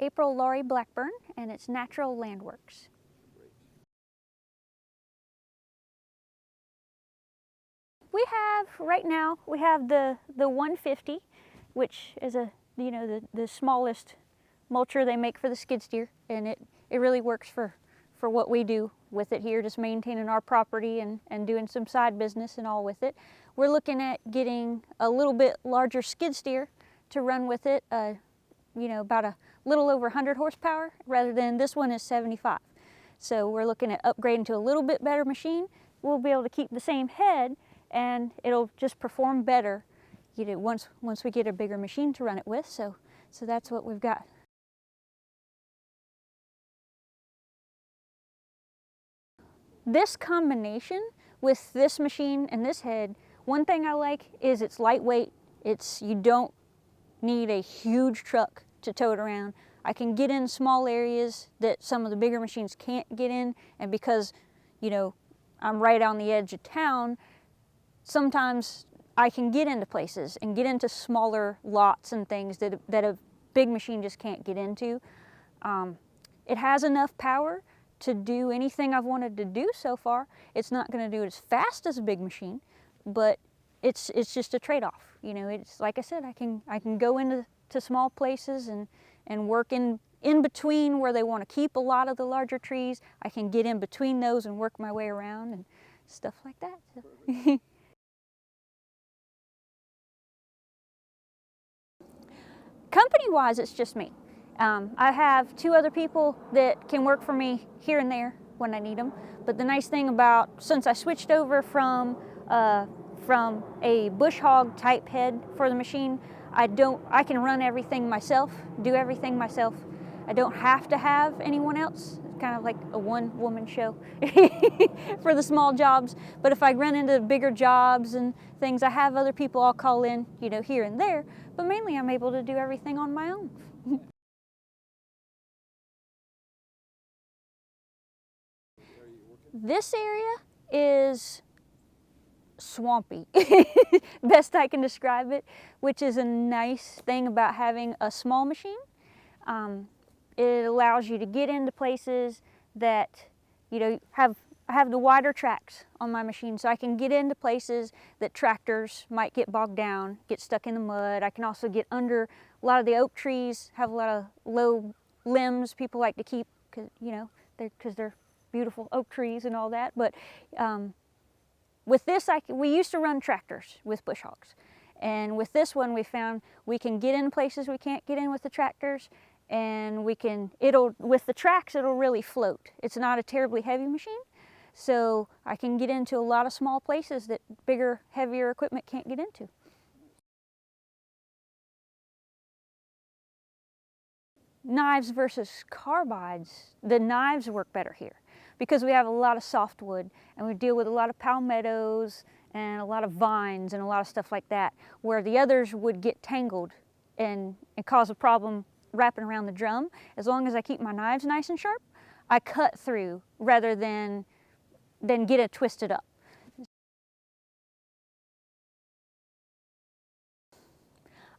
April Laurie Blackburn, and it's Natural Landworks. We have, right now, we have the 150, which is the smallest mulcher they make for the skid steer, and it really works for what we do with it here, just maintaining our property and doing some side business and all with it. We're looking at getting a little bit larger skid steer to run with it, about a little over 100 horsepower, rather than this one is 75. So we're looking at upgrading to a little bit better machine. We'll be able to keep the same head, and it'll just perform better, once we get a bigger machine to run it with. So that's what we've got. This combination with this machine and this head, one thing I like is it's lightweight. You don't need a huge truck to tow it around. I can get in small areas that some of the bigger machines can't get in, and because, I'm right on the edge of town, sometimes I can get into places and get into smaller lots and things that a big machine just can't get into. It has enough power to do anything I've wanted to do so far. It's not going to do it as fast as a big machine, but it's just a trade-off. It's like I said, I can go into small places and work in between where they want to keep a lot of the larger trees. I can get in between those and work my way around and stuff like that. So. Company-wise, it's just me. I have 2 other people that can work for me here and there when I need them. But the nice thing about, since I switched over from a bush hog type head for the machine, I can run everything myself, do everything myself. I don't have to have anyone else. It's kind of like a one-woman show for the small jobs. But if I run into bigger jobs and things, I have other people I'll call in, here and there. But mainly I'm able to do everything on my own. This area is swampy, best I can describe it, which is a nice thing about having a small machine. It allows you to get into places that, I have the wider tracks on my machine, so I can get into places that tractors might get bogged down, get stuck in the mud. I can also get under a lot of the oak trees, have a lot of low limbs people like to keep, because they're beautiful oak trees and all that. But with this, we used to run tractors with bush hogs. And with this one, we found we can get in places we can't get in with the tractors, and with the tracks, it'll really float. It's not a terribly heavy machine, so I can get into a lot of small places that bigger, heavier equipment can't get into. Knives versus carbides. The knives work better here because we have a lot of softwood, and we deal with a lot of palmettos and a lot of vines and a lot of stuff like that, where the others would get tangled and cause a problem wrapping around the drum. As long as I keep my knives nice and sharp, I cut through rather than get it twisted up.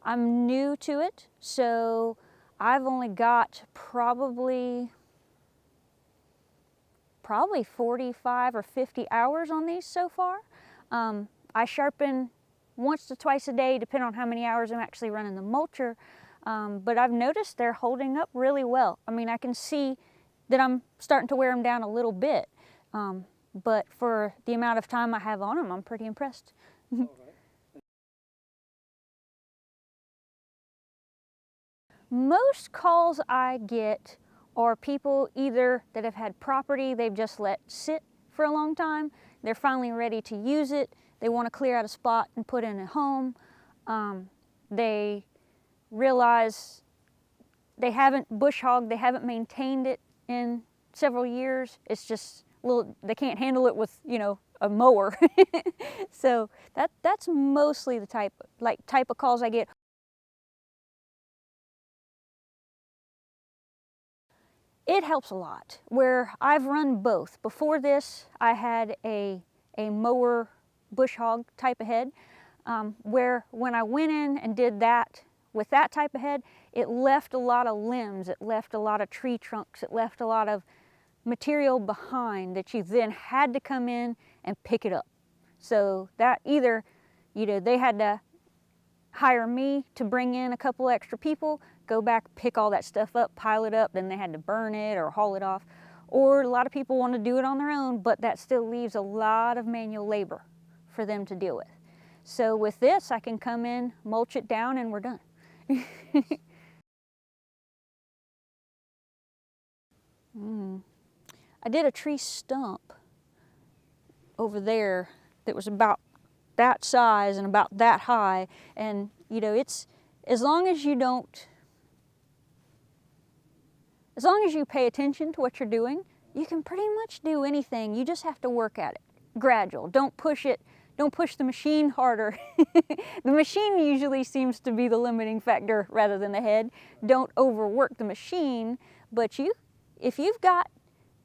I'm new to it, so I've only got probably 45 or 50 hours on these so far. I sharpen once to twice a day, depending on how many hours I'm actually running the mulcher. But I've noticed they're holding up really well. I mean, I can see that I'm starting to wear them down a little bit. But for the amount of time I have on them, I'm pretty impressed. Most calls I get are people either that have had property they've just let sit for a long time, they're finally ready to use it, they want to clear out a spot and put in a home, they realize they haven't bush hogged, they haven't maintained it in several years, it's just they can't handle it with, a mower. So that's mostly the type of calls I get. It helps a lot, where I've run both. Before this, I had a mower bush hog type of head, where when I went in and did that with that type of head, it left a lot of limbs, it left a lot of tree trunks, it left a lot of material behind that you then had to come in and pick it up. So that either, you know, they had to hire me to bring in a couple extra people, go back, pick all that stuff up, pile it up, then they had to burn it or haul it off. Or a lot of people want to do it on their own, but that still leaves a lot of manual labor for them to deal with. So with this, I can come in, mulch it down, and we're done. I did a tree stump over there that was about that size and about that high, and you know, it's as long as you pay attention to what you're doing, you can pretty much do anything. You just have to work at it. Gradual. Don't push it. Don't push the machine harder. The machine usually seems to be the limiting factor rather than the head. Don't overwork the machine, but if you've got,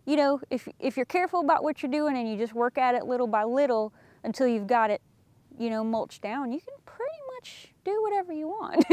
you know, if you're careful about what you're doing and you just work at it little by little until you've got it, you know, mulched down, you can pretty much do whatever you want.